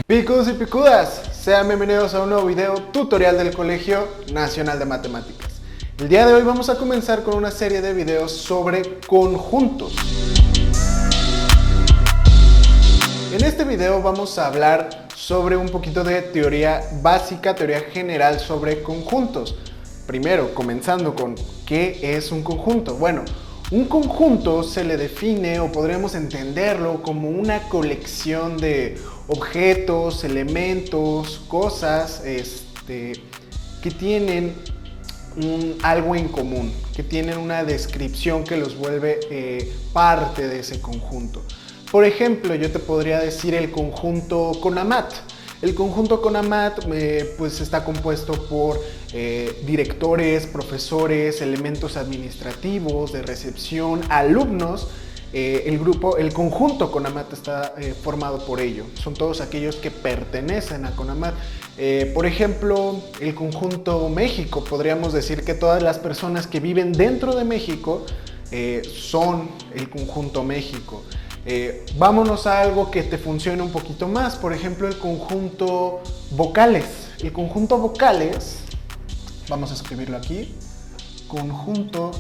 Picos y picudas, sean bienvenidos a un nuevo video tutorial del Colegio Nacional de Matemáticas. El día de hoy vamos a comenzar con una serie de videos sobre conjuntos. En este video vamos a hablar sobre un poquito de teoría básica, teoría general sobre conjuntos. Primero, comenzando con ¿qué es un conjunto? Bueno, un conjunto se le define o podríamos entenderlo como una colección de objetos, elementos, cosas que tienen algo en común, que tienen una descripción que los vuelve parte de ese conjunto. Por ejemplo, yo te podría decir el conjunto CONAMAT. El conjunto CONAMAT pues está compuesto por directores, profesores, elementos administrativos, de recepción, alumnos. El conjunto CONAMAT está formado por ello. Son todos aquellos que pertenecen a CONAMAT. Por ejemplo, el conjunto México. Podríamos decir que todas las personas que viven dentro de México son el conjunto México. Vámonos a algo que te funcione un poquito más. Por ejemplo, el conjunto vocales. El conjunto vocales, vamos a escribirlo aquí, conjunto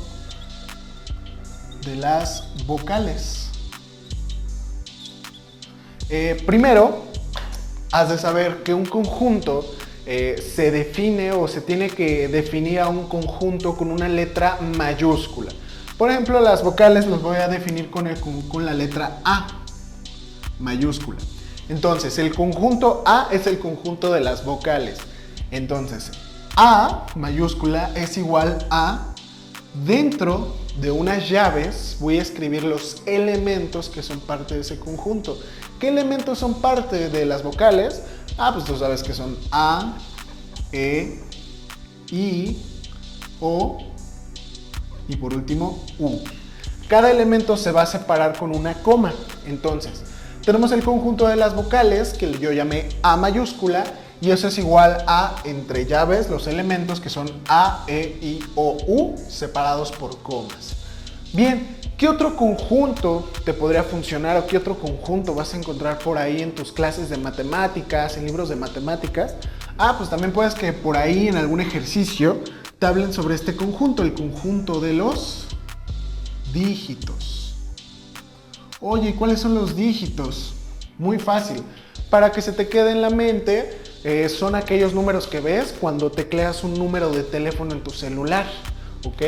de las vocales. Primero, has de saber que un conjunto se define o se tiene que definir a un conjunto con una letra mayúscula. Por ejemplo, las vocales los voy a definir con la letra A mayúscula. Entonces, el conjunto A es el conjunto de las vocales. Entonces, A mayúscula es igual a, dentro de unas llaves, voy a escribir los elementos que son parte de ese conjunto. ¿Qué elementos son parte de las vocales? Pues tú sabes que son A, E, I, O y por último U. Cada elemento se va a separar con una coma. Entonces, tenemos el conjunto de las vocales que yo llamé A mayúscula y eso es igual a, entre llaves, los elementos que son A, E, I, O, U separados por comas. Bien, ¿qué otro conjunto te podría funcionar o qué otro conjunto vas a encontrar por ahí en tus clases de matemáticas, en libros de matemáticas? Pues también puedes que por ahí en algún ejercicio te hablen sobre este conjunto, el conjunto de los dígitos. Oye, ¿cuáles son los dígitos? Muy fácil. Para que se te quede en la mente, son aquellos números que ves cuando tecleas un número de teléfono en tu celular, ¿ok?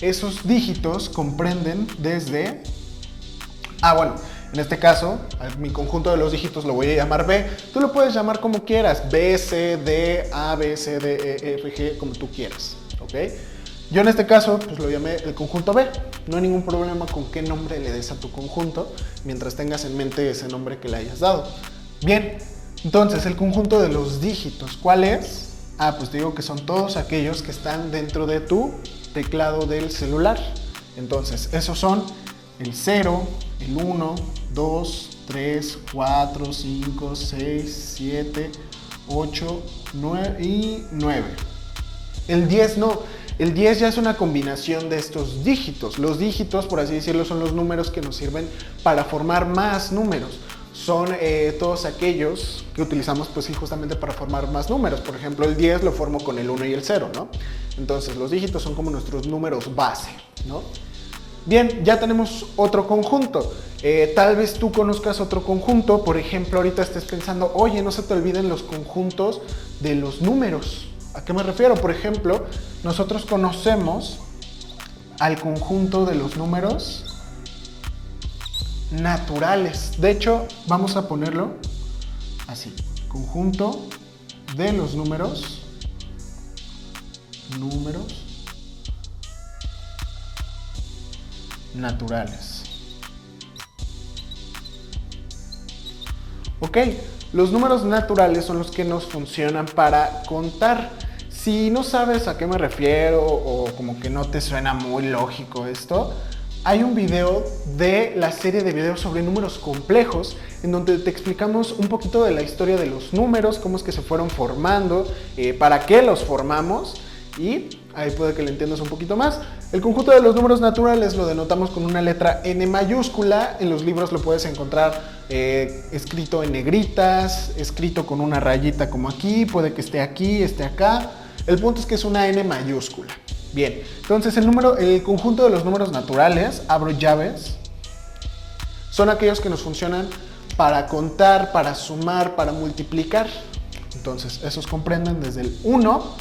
Esos dígitos comprenden desde... bueno, en este caso, mi conjunto de los dígitos lo voy a llamar B. Tú lo puedes llamar como quieras, B, C, D, A, B, C, D, E, F, G, como tú quieras, ¿ok? Yo en este caso, pues lo llamé el conjunto B. No hay ningún problema con qué nombre le des a tu conjunto, mientras tengas en mente ese nombre que le hayas dado. Bien, entonces el conjunto de los dígitos, ¿cuál es? Pues te digo que son todos aquellos que están dentro de tu teclado del celular. Entonces, esos son el 0, el 1, 2, 3, 4, 5, 6, 7, 8, 9 y 9. El 10 no. El 10 ya es una combinación de estos dígitos. Los dígitos, por así decirlo, son los números que nos sirven para formar más números. Son todos aquellos que utilizamos pues sí, justamente para formar más números. Por ejemplo, el 10 lo formo con el 1 y el 0, ¿no? Entonces, los dígitos son como nuestros números base, ¿no? Bien, ya tenemos otro conjunto. Tal vez tú conozcas otro conjunto. Por ejemplo, ahorita estés pensando, oye, no se te olviden los conjuntos de los números. ¿A qué me refiero? Por ejemplo, nosotros conocemos al conjunto de los números naturales. De hecho, vamos a ponerlo así. Conjunto de los números naturales. Ok, los números naturales son los que nos funcionan para contar. Si no sabes a qué me refiero o como que no te suena muy lógico esto, hay un video de la serie de videos sobre números complejos en donde te explicamos un poquito de la historia de los números, cómo es que se fueron formando, para qué los formamos y ahí puede que le entiendas un poquito más. El conjunto de los números naturales lo denotamos con una letra N mayúscula. En los libros lo puedes encontrar escrito en negritas, escrito con una rayita como aquí, puede que esté aquí, esté acá. El punto es que es una N mayúscula. Bien, entonces el conjunto de los números naturales, abro llaves, son aquellos que nos funcionan para contar, para sumar, para multiplicar. Entonces, esos comprenden desde el 1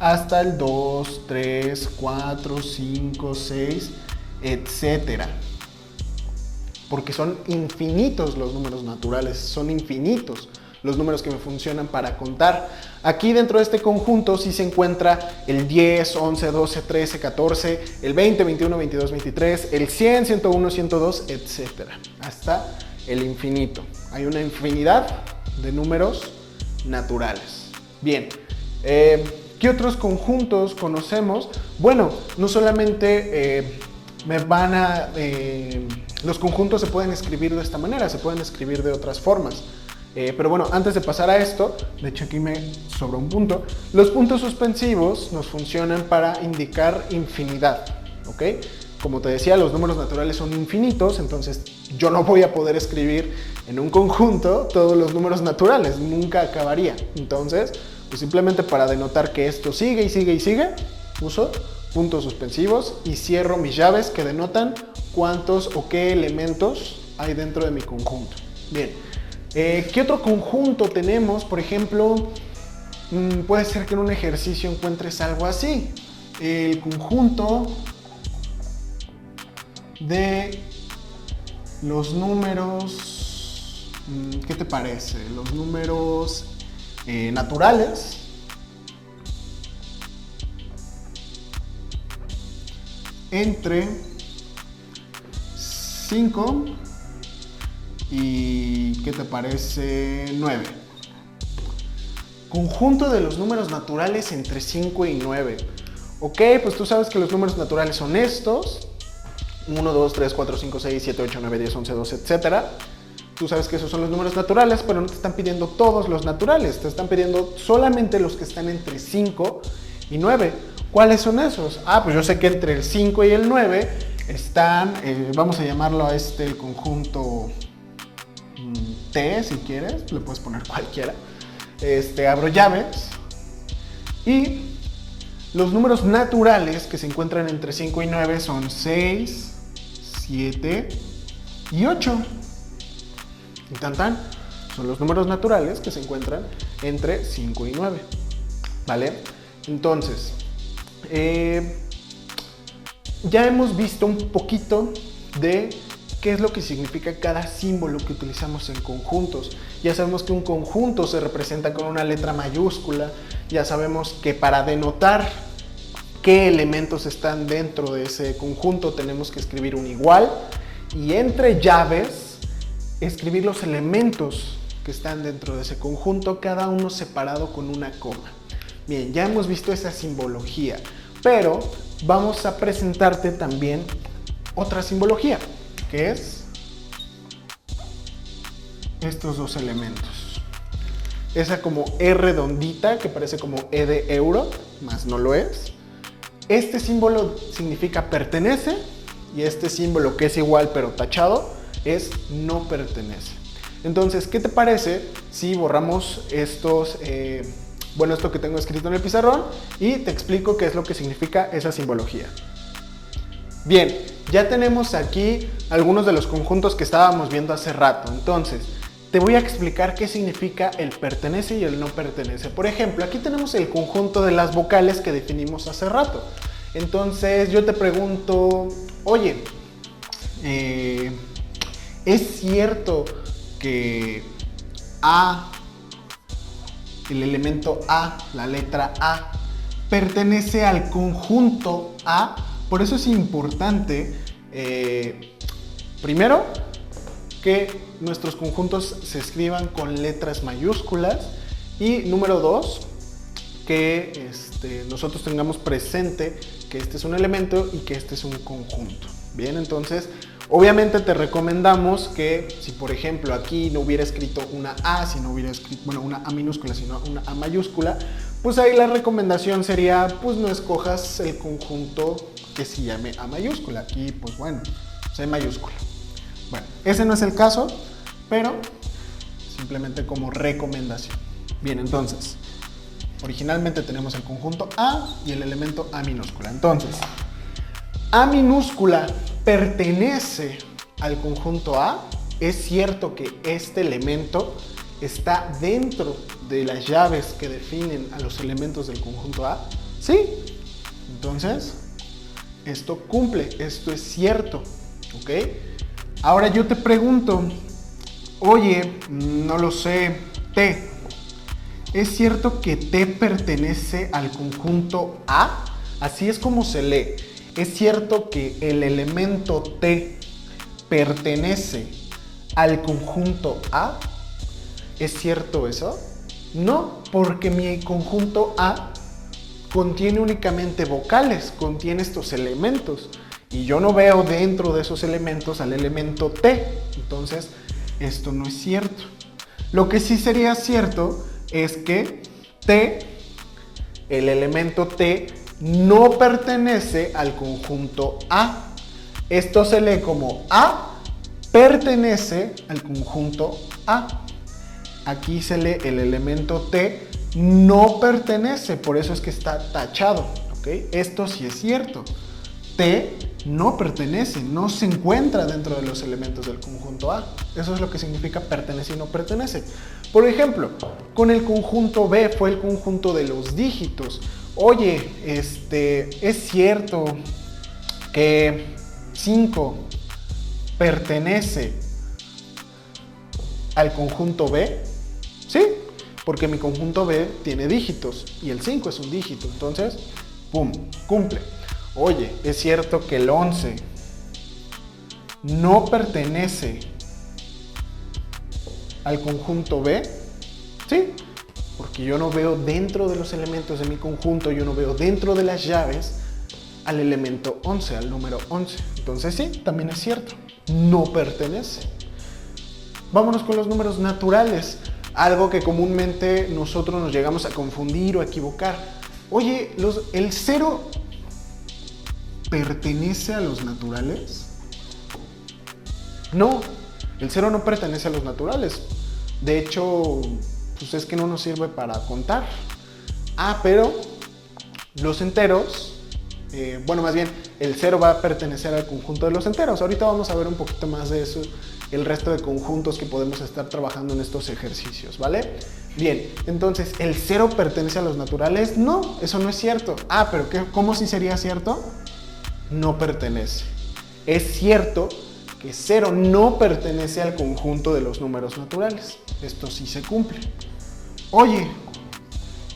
hasta el 2, 3, 4, 5, 6, etcétera. Porque son infinitos los números naturales, son infinitos los números que me funcionan para contar. Aquí dentro de este conjunto sí se encuentra el 10, 11, 12, 13, 14, el 20, 21, 22, 23, el 100, 101, 102, etcétera. Hasta el infinito. Hay una infinidad de números naturales. Bien, ¿qué otros conjuntos conocemos? Bueno, no solamente los conjuntos se pueden escribir de esta manera, se pueden escribir de otras formas. Pero bueno, antes de pasar a esto, de hecho aquí me sobra un punto, los puntos suspensivos nos funcionan para indicar infinidad, ¿ok? Como te decía, los números naturales son infinitos, entonces yo no voy a poder escribir en un conjunto todos los números naturales, nunca acabaría. Entonces, pues simplemente para denotar que esto sigue y sigue y sigue, uso puntos suspensivos y cierro mis llaves que denotan cuántos o qué elementos hay dentro de mi conjunto. Bien, ¿qué otro conjunto tenemos? Por ejemplo, puede ser que en un ejercicio encuentres algo así. El conjunto de los números, ¿qué te parece? Los números naturales entre 5 y ¿qué te parece? 9. Conjunto de los números naturales entre 5 y 9. Ok, pues tú sabes que los números naturales son estos. 1, 2, 3, 4, 5, 6, 7, 8, 9, 10, 11, 12, etc. Tú sabes que esos son los números naturales, pero no te están pidiendo todos los naturales. Te están pidiendo solamente los que están entre 5 y 9. ¿Cuáles son esos? Ah, pues yo sé que entre el 5 y el 9 están, vamos a llamarlo a el conjunto T, si quieres, le puedes poner cualquiera. Abro llaves. Y los números naturales que se encuentran entre 5 y 9 son 6, 7 y 8. Y tan tan, son los números naturales que se encuentran entre 5 y 9. ¿Vale? Entonces, ya hemos visto un poquito de qué es lo que significa cada símbolo que utilizamos en conjuntos. Ya sabemos que un conjunto se representa con una letra mayúscula. Ya sabemos que para denotar qué elementos están dentro de ese conjunto tenemos que escribir un igual. Y entre llaves, escribir los elementos que están dentro de ese conjunto, cada uno separado con una coma. Bien, ya hemos visto esa simbología, pero vamos a presentarte también otra simbología, que es estos dos elementos. Esa como E redondita, que parece como E de euro, más no lo es. Este símbolo significa pertenece, y este símbolo que es igual pero tachado, es no pertenece. Entonces, ¿qué te parece si borramos estos... esto que tengo escrito en el pizarrón y te explico qué es lo que significa esa simbología? Bien, ya tenemos aquí algunos de los conjuntos que estábamos viendo hace rato. Entonces, te voy a explicar qué significa el pertenece y el no pertenece. Por ejemplo, aquí tenemos el conjunto de las vocales que definimos hace rato. Entonces, yo te pregunto, oye, ¿es cierto que A, el elemento A, la letra A, pertenece al conjunto A? Por eso es importante, primero, que nuestros conjuntos se escriban con letras mayúsculas, y número 2, que nosotros tengamos presente que este es un elemento y que este es un conjunto. Bien, entonces obviamente te recomendamos que si por ejemplo aquí no hubiera escrito una A, si no hubiera escrito, una A minúscula, sino una A mayúscula, pues ahí la recomendación sería, pues no escojas el conjunto que se llame A mayúscula. Aquí, pues bueno, C mayúscula. Bueno, ese no es el caso, pero simplemente como recomendación. Bien, entonces, originalmente tenemos el conjunto A y el elemento A minúscula. Entonces, A minúscula pertenece al conjunto A. Es cierto que este elemento está dentro de las llaves que definen a los elementos del conjunto A. Sí. Entonces, esto cumple, esto es cierto. ¿Ok? Ahora yo te pregunto, oye, no lo sé, T. ¿Es cierto que T pertenece al conjunto A? Así es como se lee. ¿Es cierto que el elemento T pertenece al conjunto A? ¿Es cierto eso? No, porque mi conjunto A contiene únicamente vocales, contiene estos elementos. Y yo no veo dentro de esos elementos al elemento T. Entonces, esto no es cierto. Lo que sí sería cierto es que T, el elemento T, no pertenece al conjunto A. Esto se lee como A pertenece al conjunto A. Aquí se lee el elemento T no pertenece, por eso es que está tachado. ¿Okay? Esto sí es cierto. T no pertenece, no se encuentra dentro de los elementos del conjunto A. Eso es lo que significa pertenece y no pertenece. Por ejemplo, con el conjunto B fue el conjunto de los dígitos. Oye, es cierto que 5 pertenece al conjunto B. Sí, porque mi conjunto B tiene dígitos y el 5 es un dígito. Entonces, ¡pum!, cumple. Oye, es cierto que el 11 no pertenece al conjunto B. Sí, porque yo no veo dentro de los elementos de mi conjunto, yo no veo dentro de las llaves al elemento 11, al número 11. Entonces sí, también es cierto, no pertenece. Vámonos con los números naturales, algo que comúnmente nosotros nos llegamos a confundir o a equivocar. Oye, ¿el 0 pertenece a los naturales? No, el 0 no pertenece a los naturales. De hecho, pues es que no nos sirve para contar. Pero los enteros, bueno, más bien, el 0 va a pertenecer al conjunto de los enteros. Ahorita vamos a ver un poquito más de eso, el resto de conjuntos que podemos estar trabajando en estos ejercicios, ¿vale? Bien, entonces, ¿el 0 pertenece a los naturales? No, eso no es cierto. Pero ¿cómo sí sería cierto? No pertenece. Es cierto que 0 no pertenece al conjunto de los números naturales. Esto sí se cumple. Oye,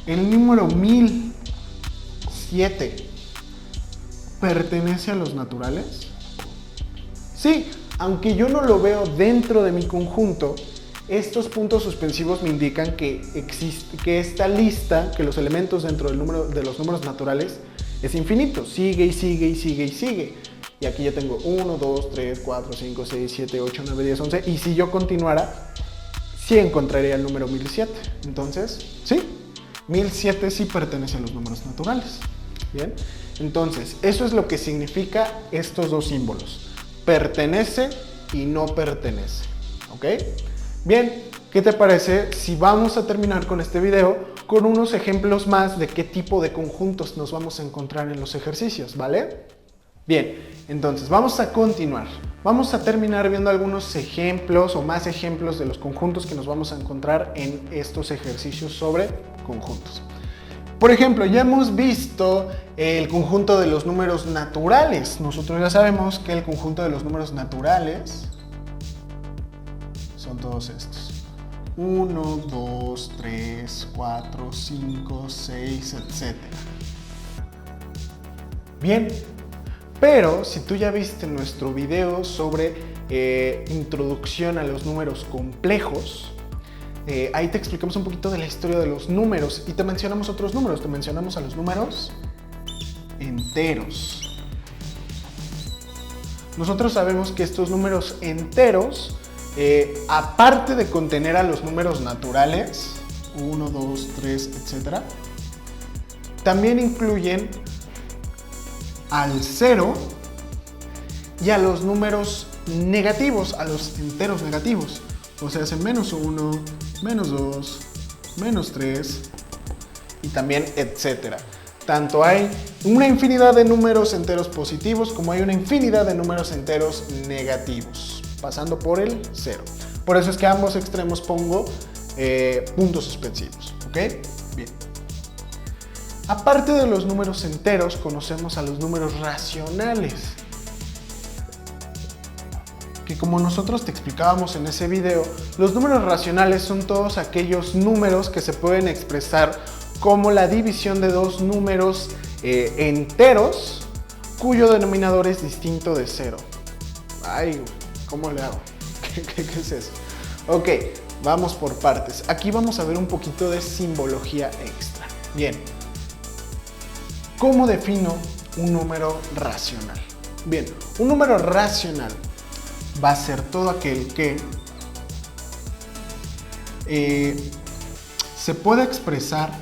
el número 1007 ¿pertenece a los naturales? Sí, aunque yo no lo veo dentro de mi conjunto, estos puntos suspensivos me indican que esta lista, que los elementos dentro de los números naturales es infinito, sigue y sigue y sigue y sigue. Y aquí ya tengo 1, 2, 3, 4, 5, 6, 7, 8, 9, 10, 11. Y si yo continuara, sí encontraría el número 1007. Entonces, sí, 1007 sí pertenece a los números naturales. Bien, entonces, eso es lo que significa estos dos símbolos. Pertenece y no pertenece. ¿Ok? Bien, ¿qué te parece si vamos a terminar con este video con unos ejemplos más de qué tipo de conjuntos nos vamos a encontrar en los ejercicios, ¿vale? Bien, entonces vamos a continuar. Vamos a terminar viendo algunos ejemplos o más ejemplos de los conjuntos que nos vamos a encontrar en estos ejercicios sobre conjuntos. Por ejemplo, ya hemos visto el conjunto de los números naturales. Nosotros ya sabemos que el conjunto de los números naturales son todos estos. 1, 2, 3, 4, 5, 6, etc. Bien, pero si tú ya viste nuestro video sobre introducción a los números complejos, ahí te explicamos un poquito de la historia de los números y te mencionamos otros números. Te mencionamos a los números enteros. Nosotros sabemos que estos números enteros, aparte de contener a los números naturales, 1, 2, 3, etc., también incluyen al 0 y a los números negativos, a los enteros negativos. O sea, hace menos 1, menos 2, menos 3 y también etcétera. Tanto hay una infinidad de números enteros positivos como hay una infinidad de números enteros negativos, pasando por el 0. Por eso es que a ambos extremos pongo puntos suspensivos, ¿ok? Bien. Aparte de los números enteros, conocemos a los números racionales. Que como nosotros te explicábamos en ese video, los números racionales son todos aquellos números que se pueden expresar como la división de dos números enteros cuyo denominador es distinto de 0. Ay, ¿cómo le hago? ¿Qué es eso? Ok, vamos por partes. Aquí vamos a ver un poquito de simbología extra. Bien, ¿cómo defino un número racional? Bien, un número racional va a ser todo aquel que se puede expresar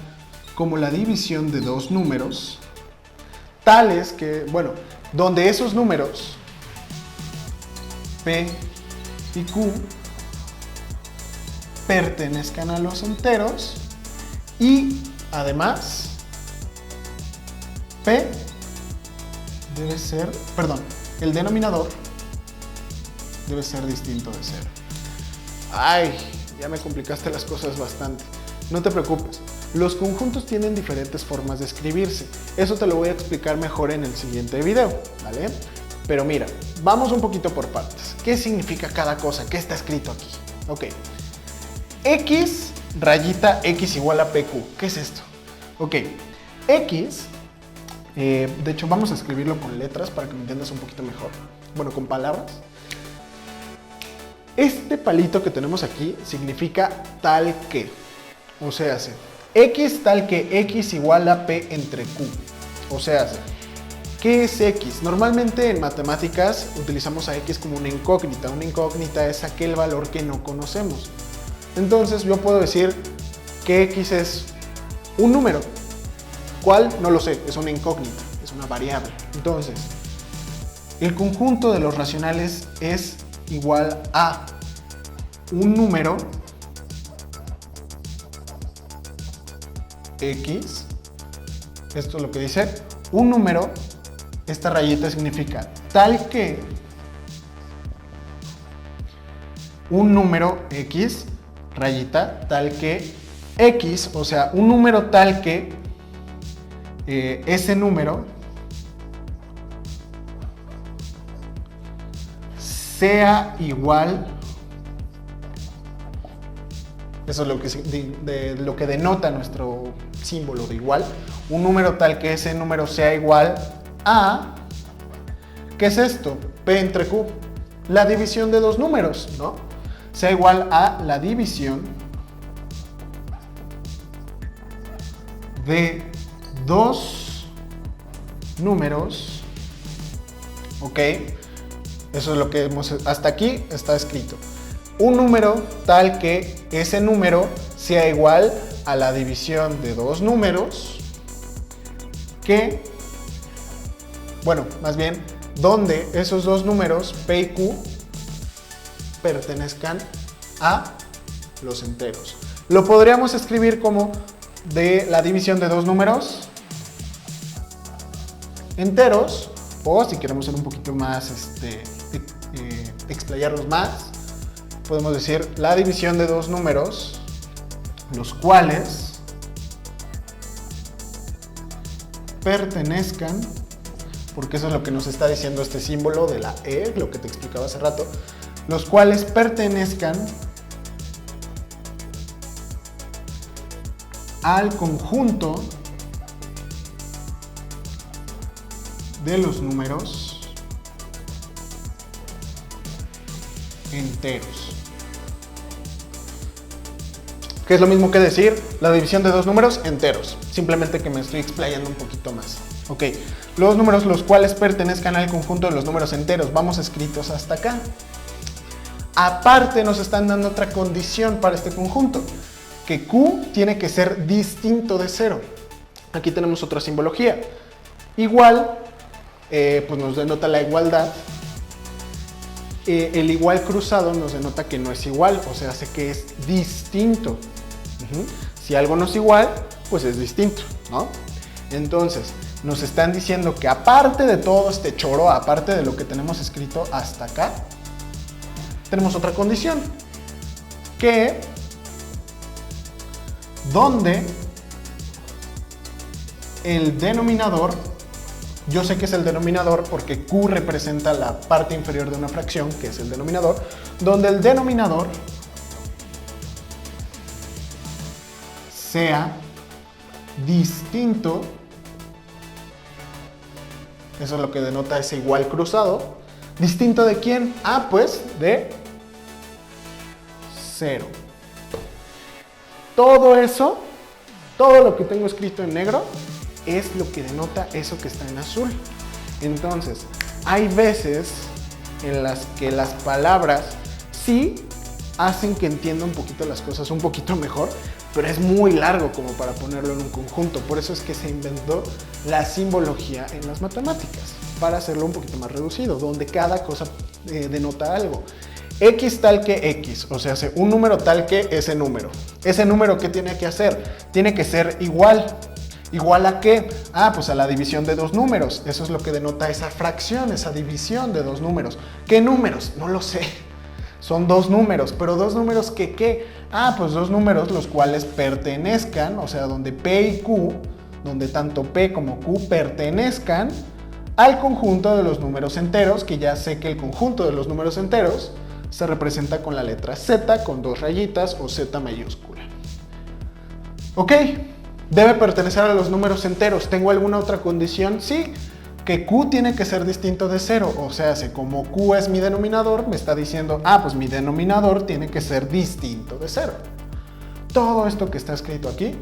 como la división de dos números, tales que, bueno, donde esos números P y Q pertenezcan a los enteros y además P debe ser, perdón, el denominador debe ser distinto de 0. Ay, ya me complicaste las cosas bastante. No te preocupes, los conjuntos tienen diferentes formas de escribirse. Eso te lo voy a explicar mejor en el siguiente video, ¿vale? Pero mira, vamos un poquito por partes. ¿Qué significa cada cosa? ¿Qué está escrito aquí? Ok. X rayita X igual a PQ. ¿Qué es esto? Ok. X, de hecho vamos a escribirlo con letras para que me entiendas un poquito mejor. Bueno, con palabras. Este palito que tenemos aquí significa tal que. O sea, X tal que X igual a P entre Q. O sea, ¿qué es X? Normalmente en matemáticas utilizamos a X como una incógnita. Una incógnita es aquel valor que no conocemos. Entonces yo puedo decir que X es un número. ¿Cuál? No lo sé, es una incógnita, es una variable. Entonces, el conjunto de los racionales es igual a un número X. Esto es lo que dice un número. Esta rayita significa tal que un número X, rayita, tal que X, o sea, un número tal que ese número sea igual, eso es lo que denota nuestro símbolo de igual, un número tal que ese número sea igual a, ¿qué es esto? P entre Q, la división de dos números, ¿no? Sea igual a la división de dos números, ¿ok? Eso es lo que hemos, hasta aquí está escrito. Un número tal que ese número sea igual a la división de dos números que, bueno, más bien, donde esos dos números, P y Q, pertenezcan a los enteros. Lo podríamos escribir como de la división de dos números enteros, o si queremos ser un poquito más, explayarnos más, podemos decir la división de dos números, los cuales pertenezcan, porque eso es lo que nos está diciendo este símbolo de la E, lo que te explicaba hace rato, los cuales pertenezcan al conjunto de los números enteros. Que es lo mismo que decir la división de dos números enteros, simplemente que me estoy explayando un poquito más. Ok, los números los cuales pertenezcan al conjunto de los números enteros, vamos escritos hasta acá. Aparte nos están dando otra condición para este conjunto, que Q tiene que ser distinto de 0. Aquí tenemos otra simbología. Igual, pues nos denota la igualdad el igual cruzado nos denota que no es igual, o sea, hace que es distinto. Si algo no es igual, pues es distinto, ¿no? Entonces, nos están diciendo que aparte de todo este choro, aparte de lo que tenemos escrito hasta acá, tenemos otra condición, que donde el denominador, yo sé que es el denominador porque Q representa la parte inferior de una fracción, que es el denominador, donde el denominador sea distinto, eso es lo que denota ese igual cruzado. ¿Distinto de quién? Ah, pues de 0. Todo eso, todo lo que tengo escrito en negro, es lo que denota eso que está en azul. Entonces, hay veces en las que las palabras sí hacen que entienda un poquito las cosas un poquito mejor, pero es muy largo como para ponerlo en un conjunto. Por eso es que se inventó la simbología en las matemáticas, para hacerlo un poquito más reducido, donde cada cosa denota algo. X tal que X, o sea, un número tal que ese número. ¿Ese número qué tiene que hacer? Tiene que ser igual. ¿Igual a qué? Ah, pues a la división de dos números. Eso es lo que denota esa fracción, esa división de dos números. ¿Qué números? No lo sé. Son dos números, pero dos números que ¿qué? Ah, pues dos números los cuales pertenezcan, o sea, donde P y Q, donde tanto P como Q pertenezcan al conjunto de los números enteros, que ya sé que el conjunto de los números enteros se representa con la letra Z, con dos rayitas o Z mayúscula. ¿Ok? Debe pertenecer a los números enteros. ¿Tengo alguna otra condición? Sí, que Q tiene que ser distinto de 0. O sea, como Q es mi denominador, me está diciendo, ah, pues mi denominador tiene que ser distinto de 0. Todo esto que está escrito aquí,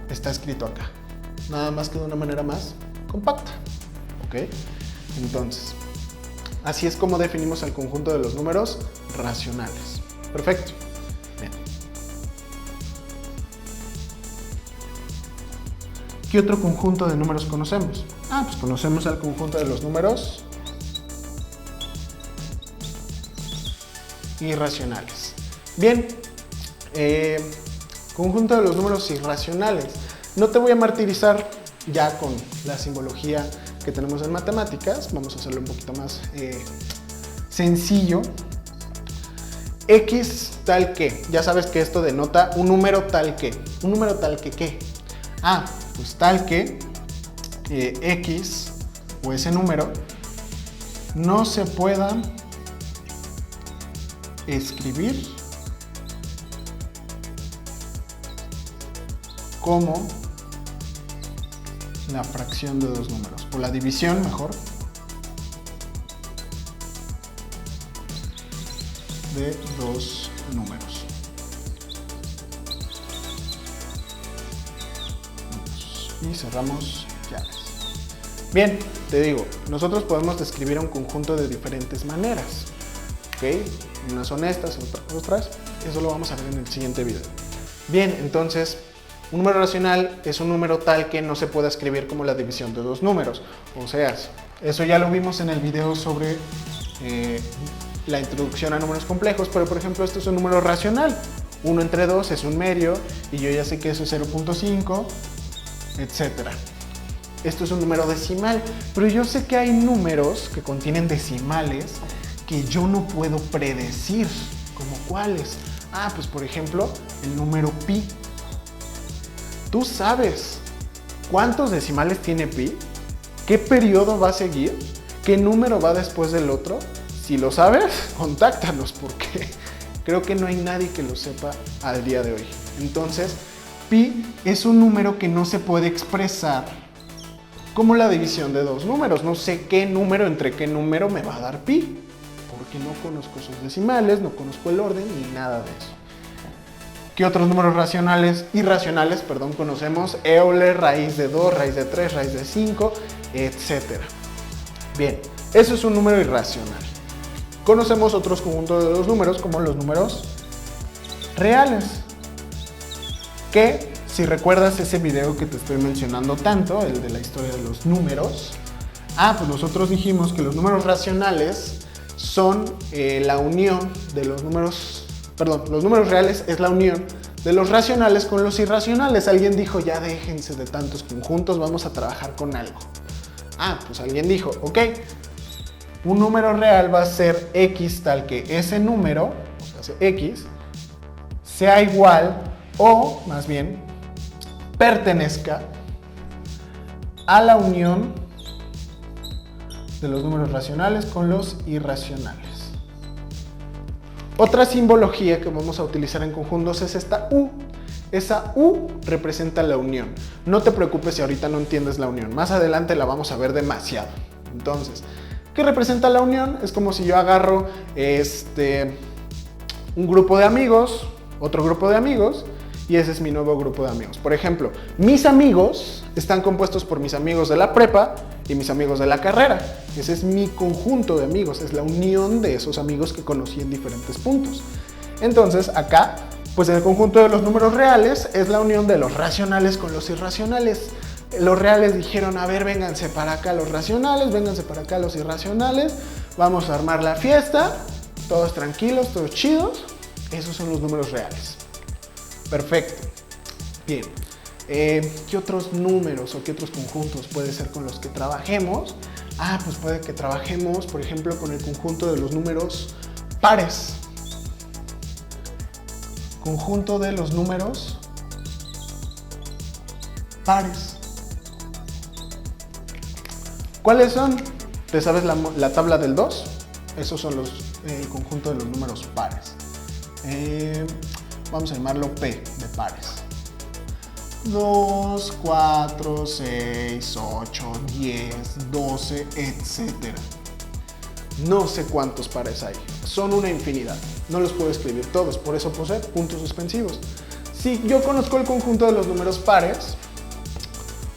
está escrito acá. Nada más que de una manera más compacta. ¿Ok? Entonces, así es como definimos el conjunto de los números racionales. Perfecto. Bien. ¿Qué otro conjunto de números conocemos? Ah, pues conocemos el conjunto de los números irracionales. Bien, conjunto de los números irracionales. No te voy a martirizar ya con la simbología que tenemos en matemáticas. Vamos a hacerlo un poquito más sencillo. X tal que. Ya sabes que esto denota un número tal que. ¿Un número tal que qué? Ah, pues tal que X o ese número no se pueda escribir como la fracción de dos números, o la división mejor, de dos números. Y cerramos llaves. Bien, te digo, nosotros podemos describir un conjunto de diferentes maneras. ¿Ok? Unas son estas, otras. Eso lo vamos a ver en el siguiente video. Bien, entonces, un número racional es un número tal que no se pueda escribir como la división de dos números. O sea, eso ya lo vimos en el video sobre la introducción a números complejos, pero por ejemplo, esto es un número racional. 1 entre 2 es un medio, y yo ya sé que eso es 0.5, etcétera. Esto es un número decimal, pero yo sé que hay números que contienen decimales que yo no puedo predecir. ¿Como cuáles? Ah, pues por ejemplo, el número pi. ¿Tú sabes cuántos decimales tiene pi? ¿Qué periodo va a seguir? ¿Qué número va después del otro? Si lo sabes, contáctanos, porque creo que no hay nadie que lo sepa al día de hoy. Entonces, pi es un número que no se puede expresar como la división de dos números. No sé qué número entre qué número me va a dar pi, porque no conozco sus decimales, no conozco el orden ni nada de eso. ¿Qué otros números irracionales conocemos? Euler, raíz de 2, raíz de 3, raíz de 5, etc. Bien, eso es un número irracional. Conocemos otros conjuntos de los números, como los números reales. Que, si recuerdas ese video que te estoy mencionando tanto, el de la historia de los números, pues nosotros dijimos que los números racionales son la unión de los números, perdón, los números reales es la unión de los racionales con los irracionales. Alguien dijo, ya déjense de tantos conjuntos, vamos a trabajar con algo. Ah, pues alguien dijo, ok, un número real va a ser x tal que ese número, o sea, x, sea igual o, más bien, pertenezca a la unión de los números racionales con los irracionales. Otra simbología que vamos a utilizar en conjuntos es esta U. Esa U representa la unión. No te preocupes si ahorita no entiendes la unión. Más adelante la vamos a ver demasiado. Entonces, ¿qué representa la unión? Es como si yo agarro un grupo de amigos, otro grupo de amigos, y ese es mi nuevo grupo de amigos. Por ejemplo, mis amigos están compuestos por mis amigos de la prepa y mis amigos de la carrera. Ese es mi conjunto de amigos, es la unión de esos amigos que conocí en diferentes puntos. Entonces, acá, pues en el conjunto de los números reales es la unión de los racionales con los irracionales. Los reales dijeron, a ver, vénganse para acá los racionales, vénganse para acá los irracionales, vamos a armar la fiesta, todos tranquilos, todos chidos. Esos son los números reales. Perfecto. Bien. ¿Qué otros números o qué otros conjuntos puede ser con los que trabajemos? Ah, pues puede que trabajemos, por ejemplo, con el conjunto de los números pares. Conjunto de los números pares. ¿Cuáles son? ¿Te sabes la tabla del 2? Esos son el conjunto de los números pares. Vamos a llamarlo P de pares. 2, 4, 6, 8, 10, 12, etc. No sé cuántos pares hay. Son una infinidad. No los puedo escribir todos, por eso posee puntos suspensivos. Si yo conozco el conjunto de los números pares,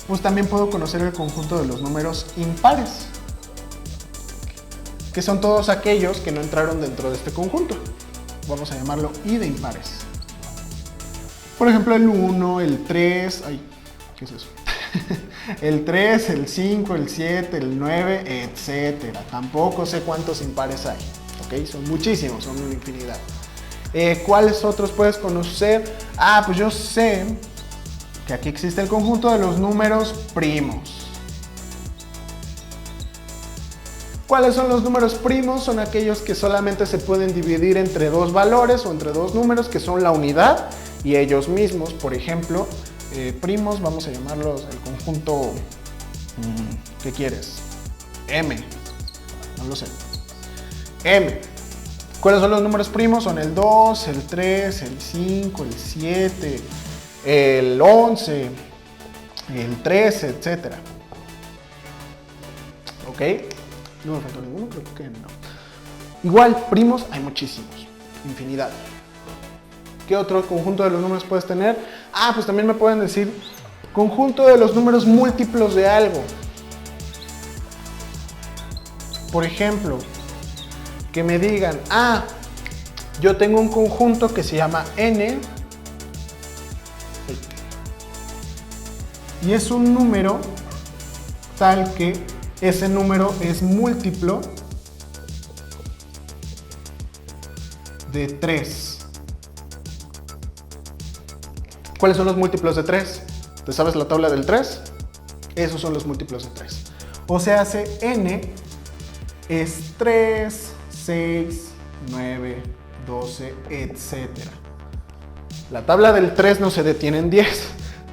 pues también puedo conocer el conjunto de los números impares, que son todos aquellos que no entraron dentro de este conjunto. Vamos a llamarlo I de impares. Por ejemplo, el 1, el 3, ay, ¿qué es eso? El 3, el 5, el 7, el 9, etc. Tampoco sé cuántos impares hay, ¿ok? Son muchísimos, son una infinidad. ¿Cuáles otros puedes conocer? Ah, pues yo sé que aquí existe el conjunto de los números primos. ¿Cuáles son los números primos? Son aquellos que solamente se pueden dividir entre dos valores o entre dos números, que son la unidad y ellos mismos. Por ejemplo, primos, vamos a llamarlos el conjunto, ¿qué quieres? M, no lo sé. M. ¿Cuáles son los números primos? Son el 2, el 3, el 5, el 7, el 11, el 13, etc. ¿Ok? No me faltó ninguno, creo que no. Igual, primos hay muchísimos, infinidad. ¿Qué otro conjunto de los números puedes tener? Ah, pues también me pueden decir conjunto de los números múltiplos de algo. Por ejemplo, que me digan, ah, yo tengo un conjunto que se llama N y es un número tal que ese número es múltiplo de 3. ¿Cuáles son los múltiplos de 3? ¿Te sabes la tabla del 3? Esos son los múltiplos de 3. O sea, N es 3, 6, 9, 12, etc. La tabla del 3 no se detiene en 10.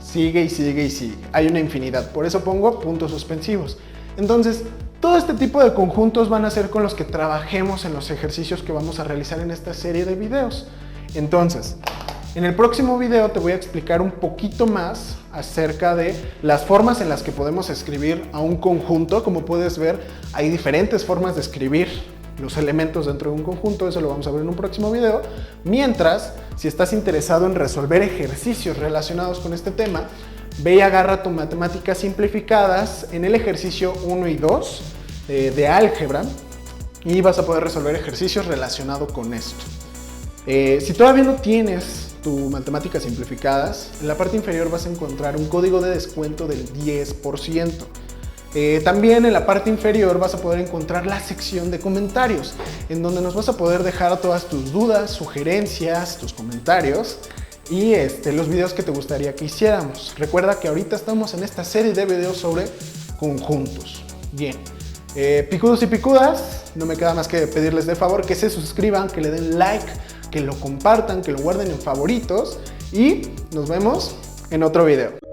Sigue y sigue y sigue. Hay una infinidad. Por eso pongo puntos suspensivos. Entonces, todo este tipo de conjuntos van a ser con los que trabajemos en los ejercicios que vamos a realizar en esta serie de videos. Entonces, en el próximo video te voy a explicar un poquito más acerca de las formas en las que podemos escribir a un conjunto. Como puedes ver, hay diferentes formas de escribir los elementos dentro de un conjunto. Eso lo vamos a ver en un próximo video. Mientras, si estás interesado en resolver ejercicios relacionados con este tema, ve y agarra tus matemáticas simplificadas en el ejercicio 1 y 2 de álgebra y vas a poder resolver ejercicios relacionados con esto. Si todavía no tienes tu matemáticas simplificadas, en la parte inferior vas a encontrar un código de descuento del 10%. También en la parte inferior vas a poder encontrar la sección de comentarios, en donde nos vas a poder dejar todas tus dudas, sugerencias, tus comentarios y los videos que te gustaría que hiciéramos. Recuerda que ahorita estamos en esta serie de videos sobre conjuntos. Bien, picudos y picudas, no me queda más que pedirles de favor que se suscriban, que le den like, que lo compartan, que lo guarden en favoritos y nos vemos en otro video.